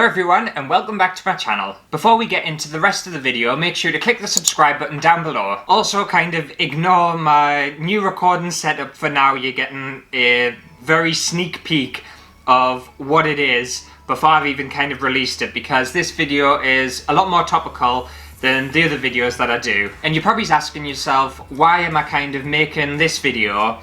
Hello everyone and welcome back to my channel. Before we get into the rest of the video, make sure to click the subscribe button down below. Also kind of ignore my new recording setup for now. You're getting a very sneak peek of what it is before I've even kind of released it, because this video is a lot more topical than the other videos that I do. And you're probably asking yourself, why am I kind of making this video?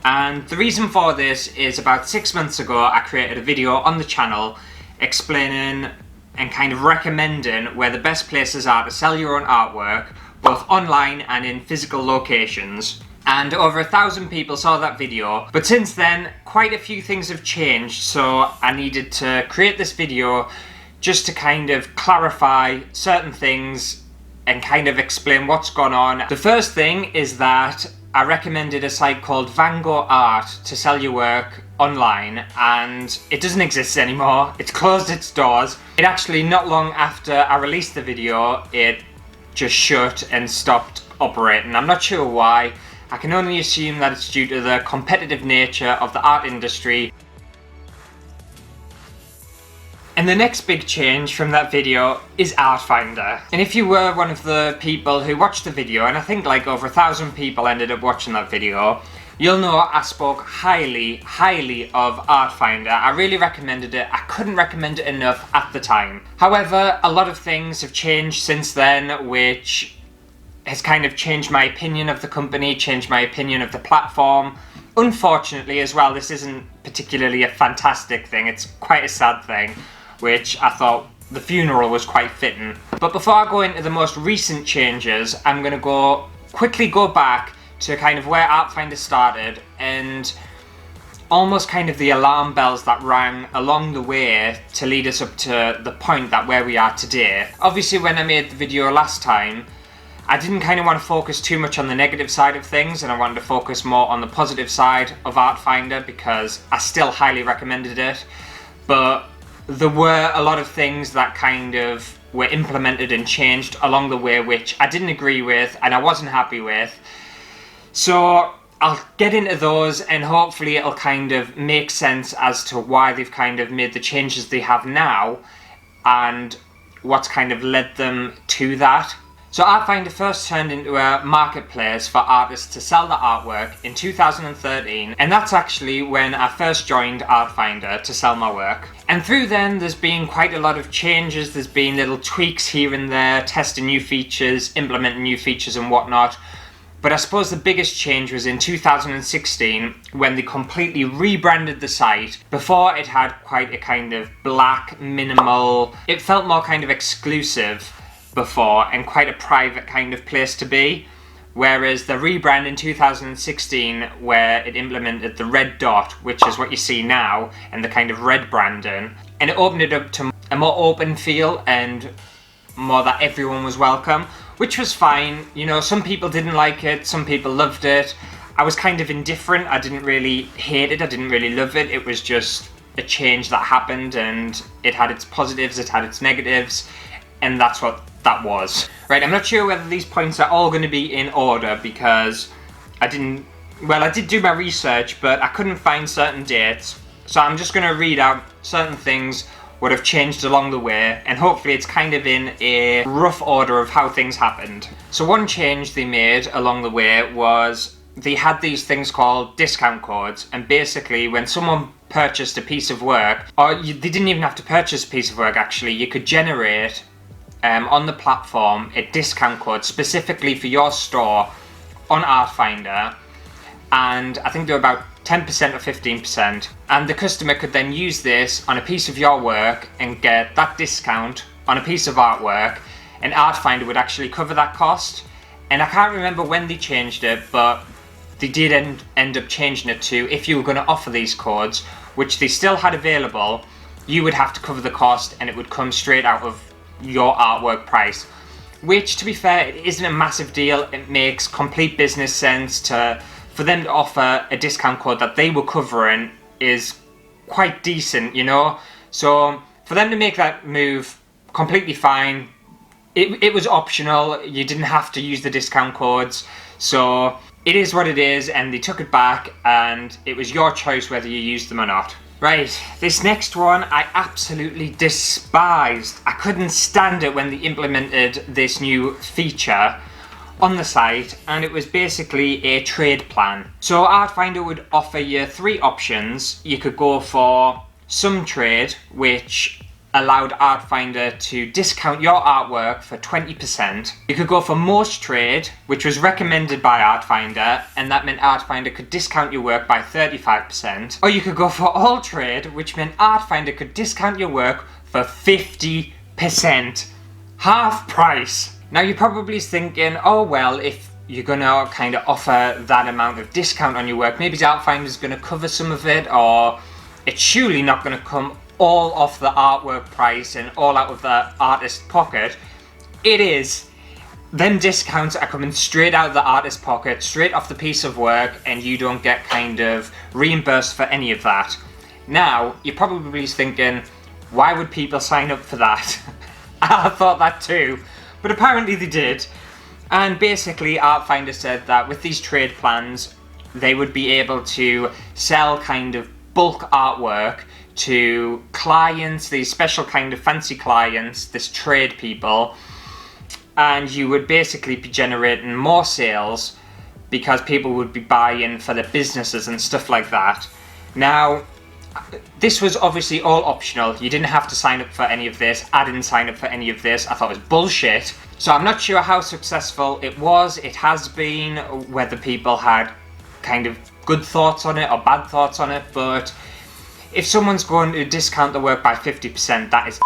And the reason for this is about 6 months ago I created a video on the channel explaining and kind of recommending where the best places are to sell your own artwork, both online and in physical locations. And over 1,000 people saw that video, but since then quite a few things have changed, so I needed to create this video just to kind of clarify certain things and kind of explain what's gone on. The first thing is that I recommended a site called Van Gogh Art to sell your work online, and it doesn't exist anymore. It's closed its doors. It actually, not long after I released the video, it just shut and stopped operating. I'm not sure why. I can only assume that it's due to the competitive nature of the art industry. And the next big change from that video is Artfinder. And if you were one of the people who watched the video, and I think like over 1,000 people ended up watching that video, you'll know I spoke highly of Artfinder. I really recommended it. I couldn't recommend it enough at the time. However, a lot of things have changed since then, which has kind of changed my opinion of the company, changed my opinion of the platform. Unfortunately as well, this isn't particularly a fantastic thing. It's quite a sad thing, which I thought the funeral was quite fitting. But before I go into the most recent changes, I'm going to quickly go back to kind of where Artfinder started and almost kind of the alarm bells that rang along the way to lead us up to the point that where we are today. Obviously when I made the video last time, I didn't kind of want to focus too much on the negative side of things, and I wanted to focus more on the positive side of Artfinder because I still highly recommended it. But there were a lot of things that kind of were implemented and changed along the way which I didn't agree with and I wasn't happy with. So I'll get into those and hopefully it'll kind of make sense as to why they've kind of made the changes they have now and what's kind of led them to that. So Artfinder first turned into a marketplace for artists to sell their artwork in 2013, and that's actually when I first joined Artfinder to sell my work. And through then there's been quite a lot of changes. There's been little tweaks here and there, testing new features, implementing new features and whatnot. But I suppose the biggest change was in 2016 when they completely rebranded the site. Before it had quite a kind of black, minimal, it felt more kind of exclusive before and quite a private kind of place to be, whereas the rebrand in 2016 where it implemented the red dot, which is what you see now, and the kind of red branding, and it opened it up to a more open feel and more that everyone was welcome, which was fine. You know, some people didn't like it, some people loved it. I was kind of indifferent. I didn't really hate it, I didn't really love it. It was just a change that happened and it had its positives, it had its negatives, and that's what that was. Right, I'm not sure whether these points are all going to be in order because I did do my research but I couldn't find certain dates, so I'm just going to read out certain things what have changed along the way, and hopefully it's kind of in a rough order of how things happened. So one change they made along the way was they had these things called discount codes, and basically when someone purchased a piece of work, they didn't even have to purchase a piece of work actually, you could generate on the platform a discount code specifically for your store on Artfinder, and I think they're about 10% or 15%, and the customer could then use this on a piece of your work and get that discount on a piece of artwork, and Artfinder would actually cover that cost. And I can't remember when they changed it, but they did end up changing it to, if you were going to offer these codes, which they still had available, you would have to cover the cost and it would come straight out of your artwork price, which, to be fair, it isn't a massive deal. It makes complete business sense for them to offer a discount code that they were covering is quite decent, you know. So for them to make that move, completely fine. It was optional, you didn't have to use the discount codes, so it is what it is, and they took it back, and it was your choice whether you used them or not. Right, this next one I absolutely despised. I couldn't stand it when they implemented this new feature on the site, and it was basically a trade plan. So Artfinder would offer you 3 options. You could go for some trade, which allowed Artfinder to discount your artwork for 20%. You could go for most trade, which was recommended by Artfinder, and that meant Artfinder could discount your work by 35%. Or you could go for all trade, which meant Artfinder could discount your work for 50%. Half price. Now you're probably thinking, oh well, if you're gonna kind of offer that amount of discount on your work, maybe Artfinder's gonna cover some of it, or it's surely not gonna come all off the artwork price and all out of the artist's pocket. It is. Them discounts are coming straight out of the artist's pocket, straight off the piece of work, and you don't get kind of reimbursed for any of that. Now, you're probably thinking, why would people sign up for that? I thought that too, but apparently they did. And basically Artfinder said that with these trade plans, they would be able to sell kind of bulk artwork to clients, these special kind of fancy clients, this trade people, and you would basically be generating more sales because people would be buying for their businesses and stuff like that. Now, this was obviously all optional. You didn't have to sign up for any of this. I didn't sign up for any of this. I thought it was bullshit. So I'm not sure how successful it was. It has been, whether people had kind of good thoughts on it or bad thoughts on it, but if someone's going to discount the work by 50%, that is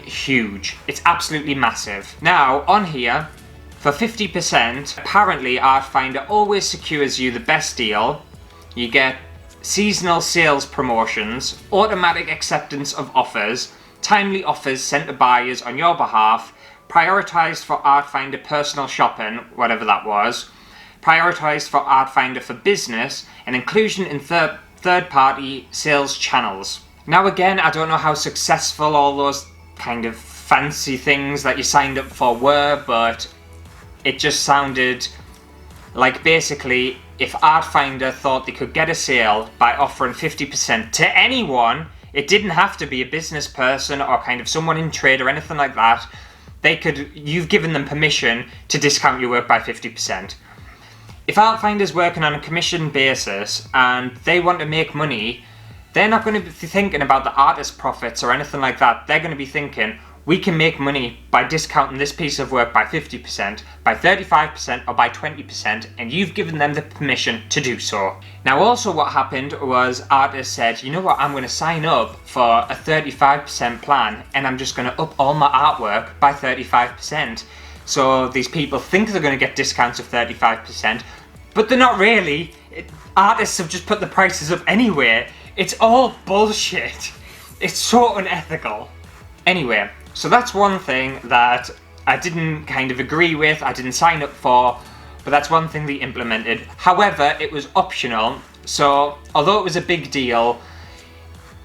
huge. It's absolutely massive. Now, on here, for 50%, apparently Artfinder always secures you the best deal. You get seasonal sales promotions, automatic acceptance of offers, timely offers sent to buyers on your behalf, prioritised for Artfinder personal shopping, whatever that was, prioritised for Artfinder for business, and inclusion in third-party sales channels. Now again, I don't know how successful all those kind of fancy things that you signed up for were, but it just sounded like basically if Artfinder thought they could get a sale by offering 50% to anyone, it didn't have to be a business person or kind of someone in trade or anything like that, you've given them permission to discount your work by 50%. If Artfinder's working on a commission basis and they want to make money, they're not going to be thinking about the artist profits or anything like that. They're going to be thinking, we can make money by discounting this piece of work by 50%, by 35%, or by 20%, and you've given them the permission to do so. Now also what happened was artists said, you know what, I'm going to sign up for a 35% plan, and I'm just going to up all my artwork by 35%. So these people think they're going to get discounts of 35%, but they're not really. Artists have just put the prices up anyway. It's all bullshit. It's so unethical. Anyway, so that's one thing that I didn't kind of agree with, I didn't sign up for, but that's one thing they implemented. However, it was optional, so although it was a big deal,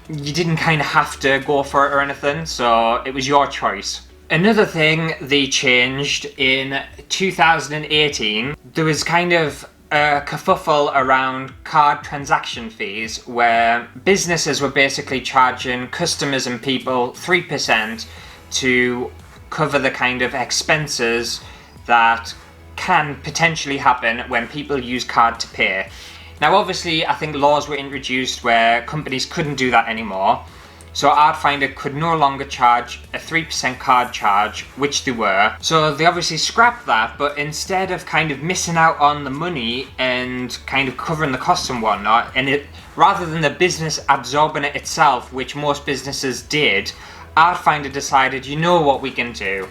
you didn't kind of have to go for it or anything, so it was your choice. Another thing they changed in 2018, there was kind of a kerfuffle around card transaction fees where businesses were basically charging customers and people 3% to cover the kind of expenses that can potentially happen when people use card to pay. Now obviously I think laws were introduced where companies couldn't do that anymore. So Artfinder could no longer charge a 3% card charge, which they were. So they obviously scrapped that, but instead of kind of missing out on the money and kind of covering the costs and whatnot, rather than the business absorbing it itself, which most businesses did, Artfinder decided, you know what we can do?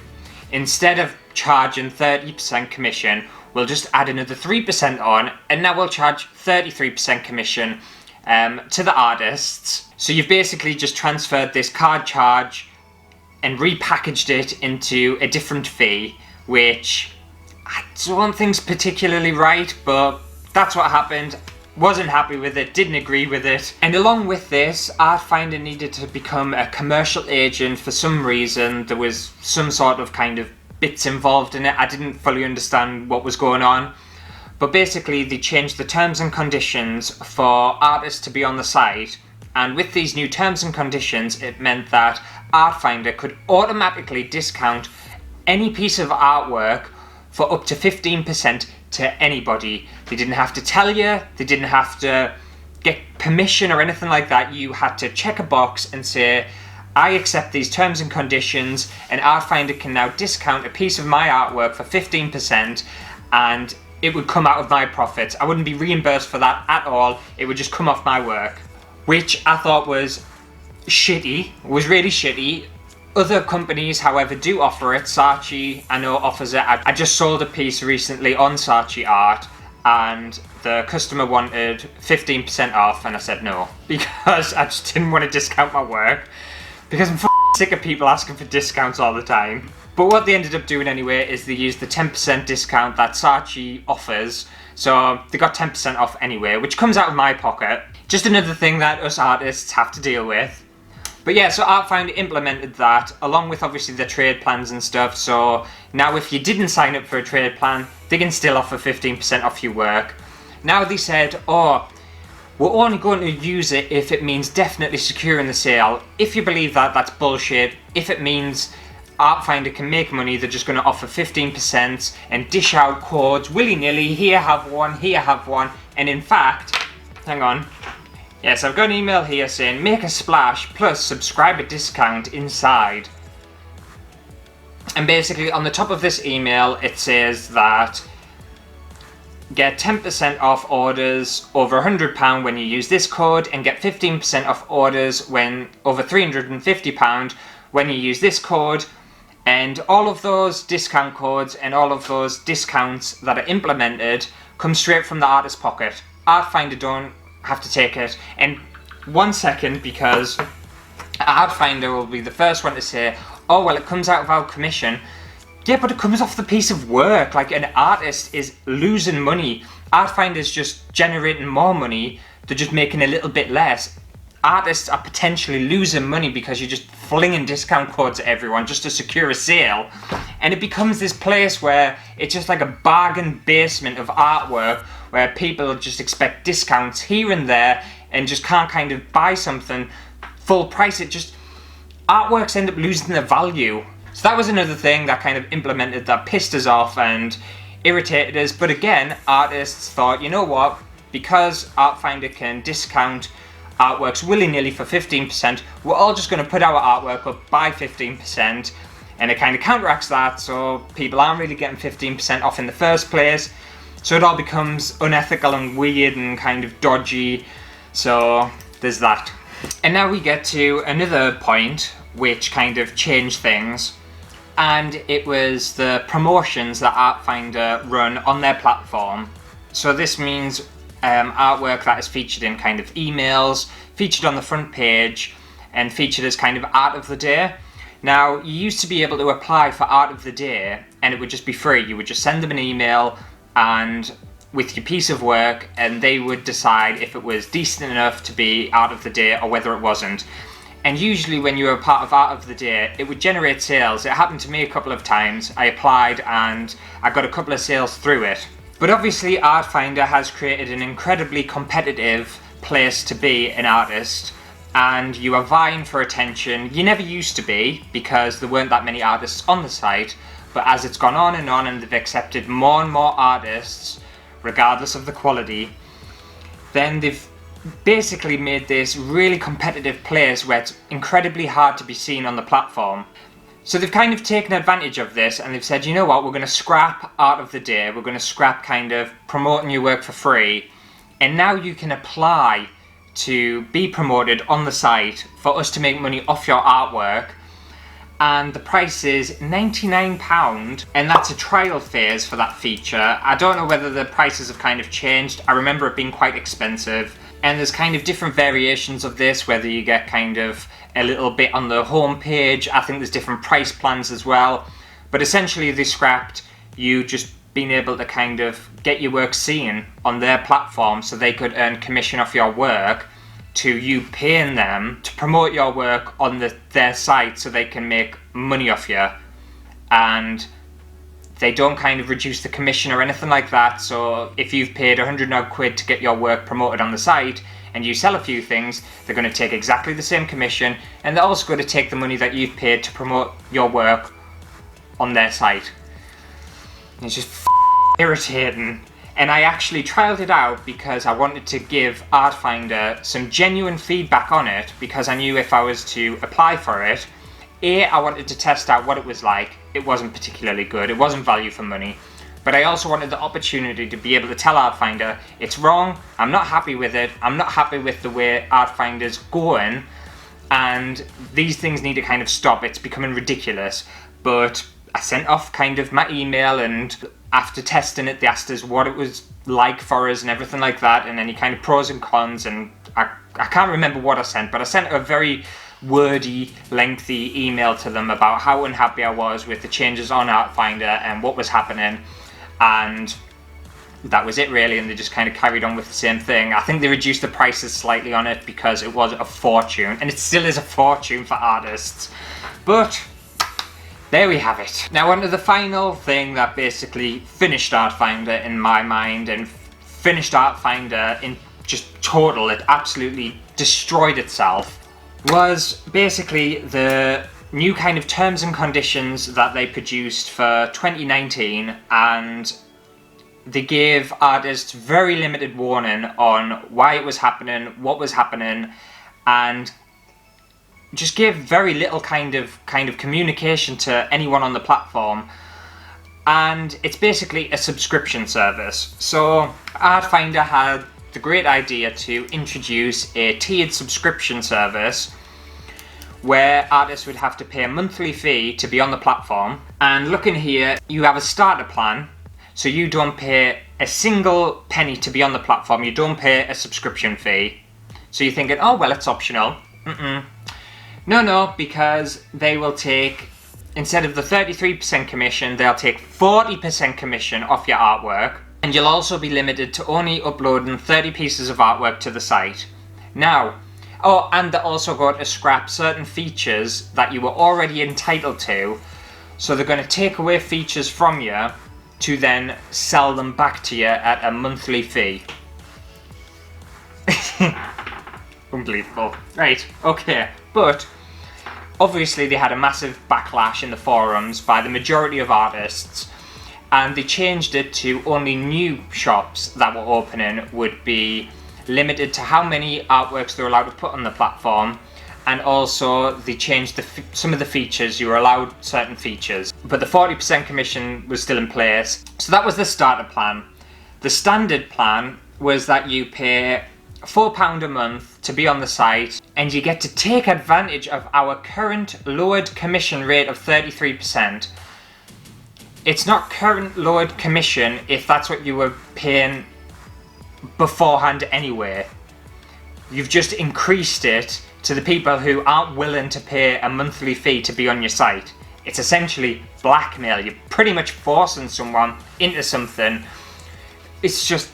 Instead of charging 30% commission, we'll just add another 3% on, and now we'll charge 33% commission to the artists. So you've basically just transferred this card charge and repackaged it into a different fee, which I don't think's particularly right, but that's what happened. Wasn't happy with it, didn't agree with it. And along with this, Artfinder needed to become a commercial agent for some reason. There was some sort of kind of bits involved in it. I didn't fully understand what was going on. But basically they changed the terms and conditions for artists to be on the site, and with these new terms and conditions it meant that Artfinder could automatically discount any piece of artwork for up to 15% to anybody. They didn't have to tell you, they didn't have to get permission or anything like that. You had to check a box and say, I accept these terms and conditions, and Artfinder can now discount a piece of my artwork for 15%, and it would come out of my profits. I wouldn't be reimbursed for that at all. It would just come off my work, which I thought was shitty, was really shitty. Other companies, however, do offer it. Saatchi, I know, offers it. I just sold a piece recently on Saatchi Art, and the customer wanted 15% off, and I said no, because I just didn't want to discount my work, because I'm sick of people asking for discounts all the time. But what they ended up doing anyway is they used the 10% discount that Saatchi offers, so they got 10% off anyway, which comes out of my pocket. Just another thing that us artists have to deal with. But yeah, so Artfinder implemented that, along with obviously the trade plans and stuff, so now if you didn't sign up for a trade plan, they can still offer 15% off your work. Now they said, oh, we're only going to use it if it means definitely securing the sale. If you believe that, that's bullshit. If it means Artfinder can make money, they're just going to offer 15% and dish out codes willy-nilly. Here, have one, here, have one. And in fact, hang on. Yes, I've got an email here saying make a splash plus subscriber discount inside. And basically on the top of this email it says that get 10% off orders over £100 when you use this code, and get 15% off orders when over £350 when you use this code. And all of those discount codes and all of those discounts that are implemented come straight from the artist's pocket. Artfinder don't have to take it. And 1 second, because Artfinder will be the first one to say, oh well, it comes out of our commission. Yeah, but it comes off the piece of work. Like, an artist is losing money. Artfinder's just generating more money. They're just making a little bit less. Artists are potentially losing money because you're just flinging discount codes at everyone just to secure a sale. And it becomes this place where it's just like a bargain basement of artwork, where people just expect discounts here and there and just can't kind of buy something full price. It just, artworks end up losing their value. So that was another thing that kind of implemented that pissed us off and irritated us. But again, artists thought, you know what, because Artfinder can discount artworks willy-nilly for 15%, we're all just going to put our artwork up by 15%, and it kind of counteracts that, so people aren't really getting 15% off in the first place. So it all becomes unethical and weird and kind of dodgy. So there's that. And now we get to another point which kind of changed things, and it was the promotions that Artfinder run on their platform. So this means artwork that is featured in kind of emails, featured on the front page, and featured as kind of art of the day. Now, you used to be able to apply for art of the day and it would just be free. You would just send them an email and with your piece of work, and they would decide if it was decent enough to be art of the day or whether it wasn't. And usually when you were a part of art of the day, it would generate sales. It happened to me a couple of times. I applied and I got a couple of sales through it. But obviously Artfinder has created an incredibly competitive place to be an artist, and you are vying for attention. You never used to be, because there weren't that many artists on the site, but as it's gone on and they've accepted more and more artists, regardless of the quality, then they've basically made this really competitive place where it's incredibly hard to be seen on the platform. So they've kind of taken advantage of this and they've said, you know what, we're going to scrap art of the day, we're going to scrap kind of promoting your work for free, and now you can apply to be promoted on the site for us to make money off your artwork. And the price is £99, and that's a trial phase for that feature. I don't know whether the prices have kind of changed. I remember it being quite expensive, and there's kind of different variations of this, whether you get kind of a little bit on the home page. I think there's different price plans as well, but essentially they scrapped you just being able to kind of get your work seen on their platform so they could earn commission off your work, to you paying them to promote your work on their site so they can make money off you. And They don't kind of reduce the commission or anything like that. So if you've paid 100 odd quid to get your work promoted on the site and you sell a few things, they're going to take exactly the same commission, and they're also going to take the money that you've paid to promote your work on their site. And it's just irritating. And I actually trialed it out because I wanted to give Artfinder some genuine feedback on it, because I knew if I was to apply for it, I wanted to test out what it was like. It wasn't particularly good, it wasn't value for money. But I also wanted the opportunity to be able to tell Artfinder, it's wrong, I'm not happy with it, I'm not happy with the way Artfinder's going, and these things need to kind of stop, it's becoming ridiculous. But I sent off kind of my email, and after testing it, they asked us what it was like for us and everything like that, and any kind of pros and cons, and I can't remember what I sent, but I sent a very wordy, lengthy email to them about how unhappy I was with the changes on Artfinder and what was happening, and that was it really, and they just kind of carried on with the same thing. I think they reduced the prices slightly on it because it was a fortune, and it still is a fortune for artists, but there we have it. Now on to the final thing that basically finished Artfinder in my mind, and finished Artfinder in just total, it absolutely destroyed itself, was basically the new kind of terms and conditions that they produced for 2019, and they gave artists very limited warning on why it was happening, what was happening, and just gave very little kind of communication to anyone on the platform. And it's basically a subscription service. So Artfinder had the great idea to introduce a tiered subscription service where artists would have to pay a monthly fee to be on the platform. And looking here, you have a starter plan, so you don't pay a single penny to be on the platform, you don't pay a subscription fee. So you're thinking, oh well, it's optional. No, because they will take, instead of the 33% commission, they'll take 40% commission off your artwork, and you'll also be limited to only uploading 30 pieces of artwork to the site. Now, oh, and they're also going to scrap certain features that you were already entitled to, so they're going to take away features from you to then sell them back to you at a monthly fee. Unbelievable. Right, okay, but obviously they had a massive backlash in the forums by the majority of artists, and they changed it to only new shops that were opening would be limited to how many artworks they're allowed to put on the platform, and also they changed some of the features. You were allowed certain features, but the 40% commission was still in place. So that was the starter plan. The standard plan was that you pay £4 a month to be on the site, and you get to take advantage of our current lowered commission rate of 33%. It's not current lowered commission if that's what you were paying beforehand anyway. You've just increased it to the people who aren't willing to pay a monthly fee to be on your site. It's essentially blackmail. You're pretty much forcing someone into something. It's just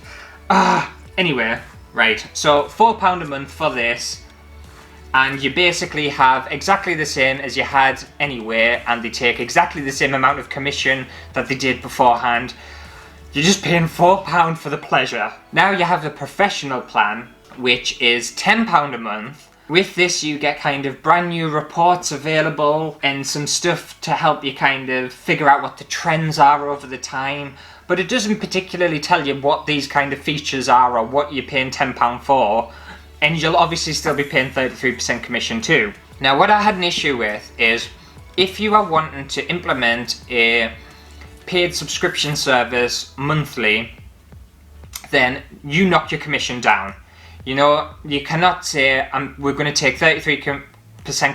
anyway. Right, so £4 a month for this, and you basically have exactly the same as you had anyway, and they take exactly the same amount of commission that they did beforehand. You're just paying £4 for the pleasure. Now you have the professional plan, which is £10 a month. With this you get kind of brand new reports available and some stuff to help you kind of figure out what the trends are over the time. But it doesn't particularly tell you what these kind of features are or what you're paying £10 for, and you'll obviously still be paying 33% commission too. Now what I had an issue with is, if you are wanting to implement a paid subscription service monthly, then you knock your commission down. You know, you cannot say we're going to take 33%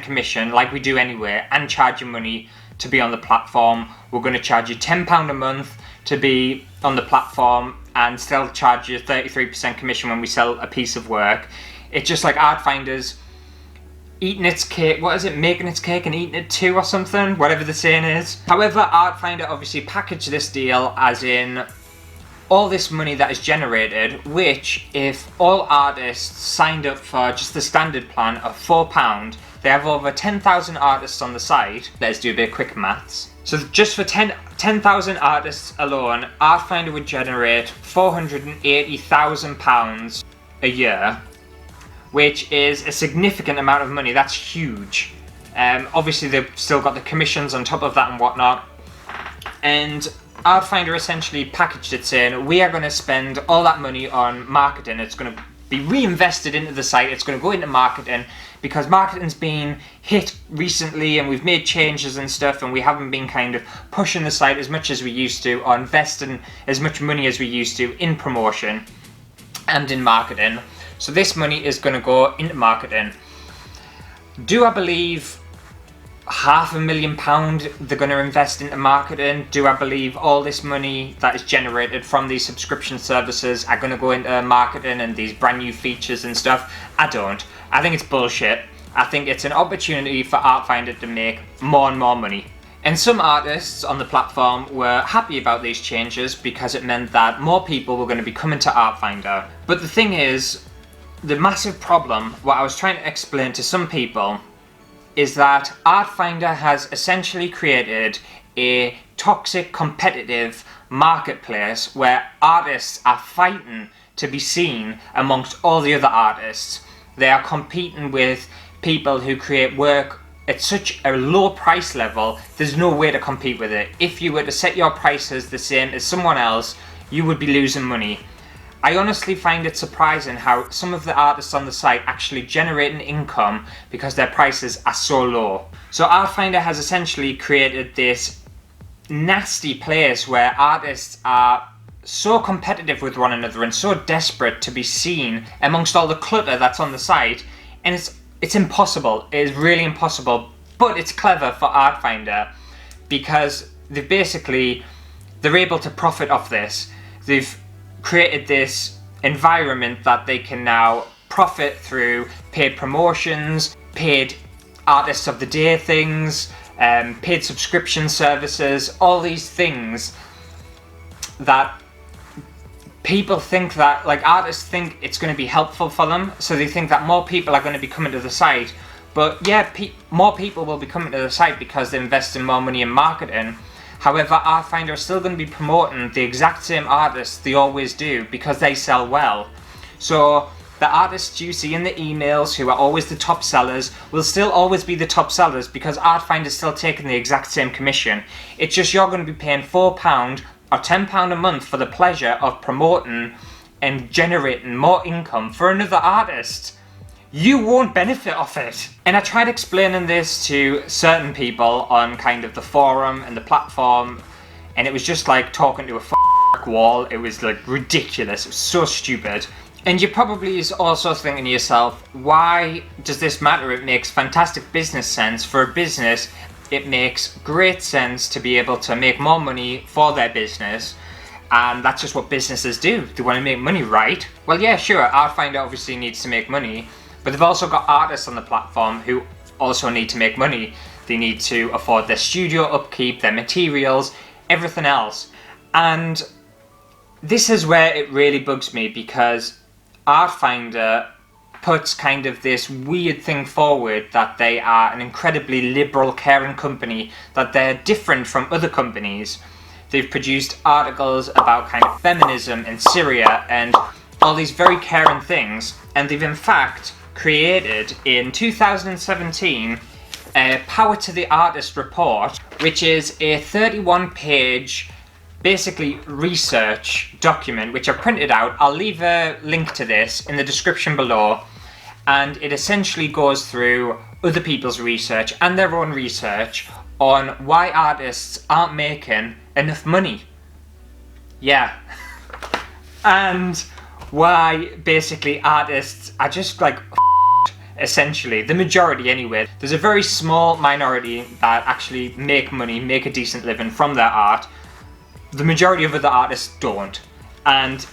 commission like we do anyway and charge you money to be on the platform. We're going to charge you £10 a month to be on the platform and still charge you 33% commission when we sell a piece of work. It's just like Artfinder's eating its cake, what is it, making its cake and eating it too or something, whatever the saying is. However, Artfinder obviously packaged this deal as in all this money that is generated, which if all artists signed up for just the standard plan of £4, they have over 10,000 artists on the site. Let's do a bit of quick maths. So just for 10,000 artists alone, Artfinder would generate £480,000 a year, which is a significant amount of money. That's huge. Obviously they've still got the commissions on top of that and whatnot. And Artfinder essentially packaged it saying, we are going to spend all that money on marketing. It's going to be reinvested into the site. It's going to go into marketing because marketing's been hit recently and we've made changes and stuff, and we haven't been kind of pushing the site as much as we used to or investing as much money as we used to in promotion and in marketing. So this money is going to go into marketing. Do I believe £500,000 they're going to invest into marketing? Do I believe all this money that is generated from these subscription services are going to go into marketing and these brand new features and stuff? I don't. I think it's bullshit. I think it's an opportunity for Artfinder to make more and more money. And some artists on the platform were happy about these changes because it meant that more people were going to be coming to Artfinder. But the thing is, the massive problem, what I was trying to explain to some people, is that Artfinder has essentially created a toxic competitive marketplace where artists are fighting to be seen amongst all the other artists. They are competing with people who create work at such a low price level, there's no way to compete with it. If you were to set your prices the same as someone else, you would be losing money. I honestly find it surprising how some of the artists on the site actually generate an income because their prices are so low. So Artfinder has essentially created this nasty place where artists are so competitive with one another and so desperate to be seen amongst all the clutter that's on the site, and it's impossible. It is really impossible, but it's clever for Artfinder because they're able to profit off this. They've created this environment that they can now profit through paid promotions, paid artists of the day things, paid subscription services, all these things that people think that, like, artists think it's going to be helpful for them, so they think that more people are going to be coming to the site. But yeah, more people will be coming to the site because they're investing more money in marketing. However, Artfinder is still going to be promoting the exact same artists they always do because they sell well. So the artists you see in the emails who are always the top sellers will still always be the top sellers because Artfinder is still taking the exact same commission. It's just you're going to be paying £4 or £10 a month for the pleasure of promoting and generating more income for another artist. You won't benefit off it. And I tried explaining this to certain people on kind of the forum and the platform, and it was just like talking to a wall. It was like ridiculous. It was so stupid. And you're probably also thinking to yourself, why does this matter? It makes fantastic business sense for a business. It makes great sense to be able to make more money for their business, and that's just what businesses do. They want to make money, right? Well, yeah, sure, Artfinder obviously needs to make money, but they've also got artists on the platform who also need to make money. They need to afford their studio upkeep, their materials, everything else. And this is where it really bugs me because Artfinder puts kind of this weird thing forward that they are an incredibly liberal, caring company, that they're different from other companies. They've produced articles about kind of feminism in Syria and all these very caring things, and they've in fact created in 2017 a Power to the Artist report, which is a 31-page basically research document which I printed out. I'll leave a link to this in the description below, and it essentially goes through other people's research and their own research on why artists aren't making enough money. Yeah. And why basically artists are just like essentially, the majority anyway. There's a very small minority that actually make money, make a decent living from their art. The majority of other artists don't, and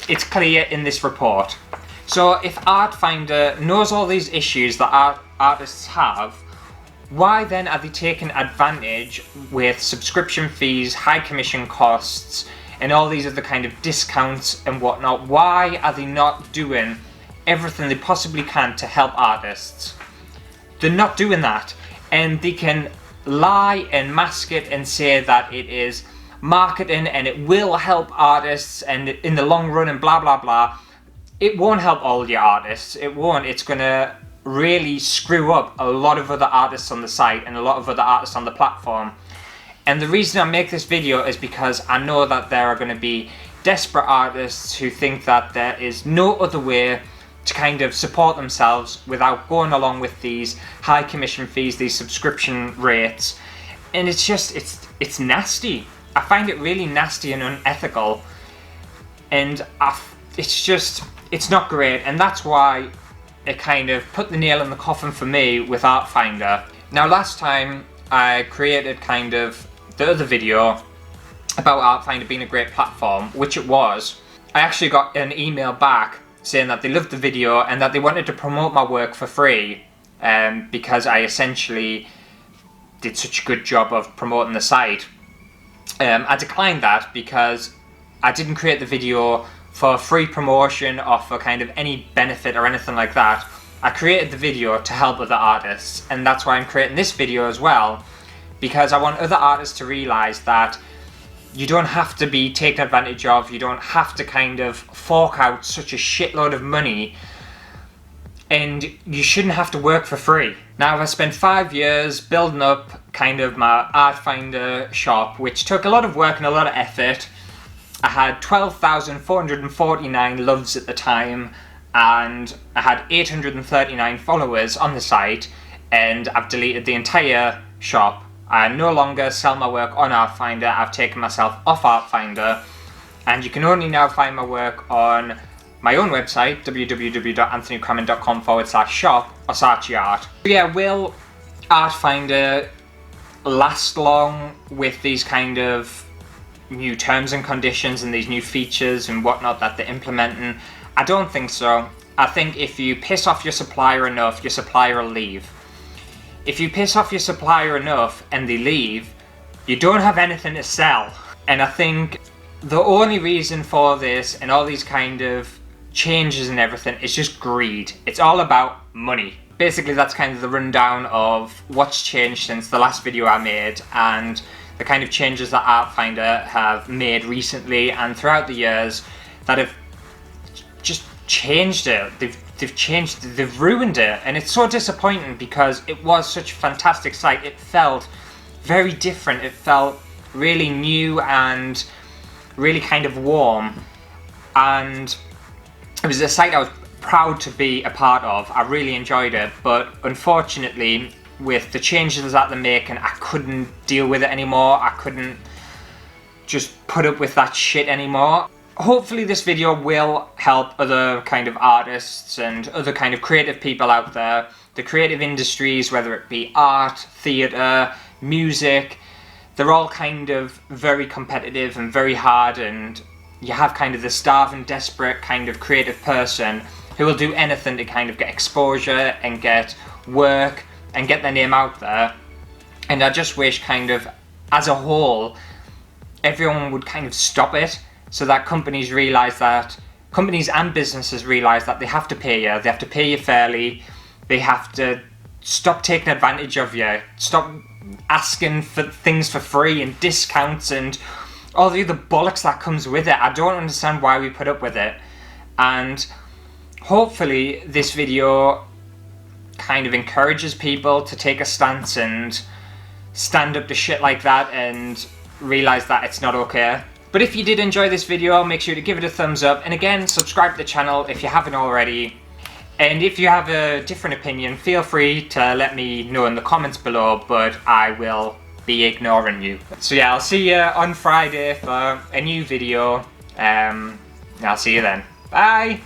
it's clear in this report. So if Artfinder knows all these issues that artists have, why then are they taking advantage with subscription fees, high commission costs, and all these other kind of discounts and whatnot. Why are they not doing everything they possibly can to help artists? They're not doing that, and they can lie and mask it and say that it is marketing and it will help artists and in the long run and blah blah blah. It won't help all your artists. It won't. It's gonna really screw up a lot of other artists on the site and a lot of other artists on the platform. And the reason I make this video is because I know that there are going to be desperate artists who think that there is no other way to kind of support themselves without going along with these high commission fees, these subscription rates. And it's just, it's nasty. I find it really nasty and unethical. And it's not great. And that's why it kind of put the nail in the coffin for me with Artfinder. Now, last time I created kind of the other video about Artfinder being a great platform, which it was. I actually got an email back saying that they loved the video and that they wanted to promote my work for free, because I essentially did such a good job of promoting the site. I declined that because I didn't create the video for free promotion or for kind of any benefit or anything like that. I created the video to help other artists, and that's why I'm creating this video as well, because I want other artists to realise that you don't have to be taken advantage of, you don't have to kind of fork out such a shitload of money, and you shouldn't have to work for free. Now, I spent 5 years building up kind of my Artfinder shop, which took a lot of work and a lot of effort. I had 12,449 loves at the time, and I had 839 followers on the site, and I've deleted the entire shop. I no longer sell my work on Artfinder. I've taken myself off Artfinder, and you can only now find my work on my own website, www.anthonycrammond.com/shop, or Saatchi Art. So yeah, will Artfinder last long with these kind of new terms and conditions and these new features and whatnot that they're implementing? I don't think so. I think if you piss off your supplier enough, your supplier will leave. If you piss off your supplier enough and they leave, you don't have anything to sell. And I think the only reason for this and all these kind of changes and everything is just greed. It's all about money. Basically, that's kind of the rundown of what's changed since the last video I made, and the kind of changes that Artfinder have made recently and throughout the years that have just changed it. They've ruined it, and it's so disappointing because it was such a fantastic site. It felt very different. It felt really new and really kind of warm, and it was a site I was proud to be a part of. I really enjoyed it, but unfortunately, with the changes that they're making, I couldn't deal with it anymore. I couldn't just put up with that shit anymore. Hopefully this video will help other kind of artists and other kind of creative people out there. The creative industries, whether it be art, theatre, music, they're all kind of very competitive and very hard, and you have kind of the starving, desperate kind of creative person who will do anything to kind of get exposure and get work and get their name out there. And I just wish kind of, as a whole, everyone would kind of stop it, so that companies realise that, companies and businesses realise that they have to pay you, they have to pay you fairly, they have to stop taking advantage of you, stop asking for things for free and discounts and all the other bollocks that comes with it. I don't understand why we put up with it. And hopefully this video kind of encourages people to take a stance and stand up to shit like that and realise that it's not okay. But if you did enjoy this video, make sure to give it a thumbs up, and again, subscribe to the channel if you haven't already. And if you have a different opinion, feel free to let me know in the comments below, but I will be ignoring you. So yeah, I'll see you on Friday for a new video. I'll see you then. Bye!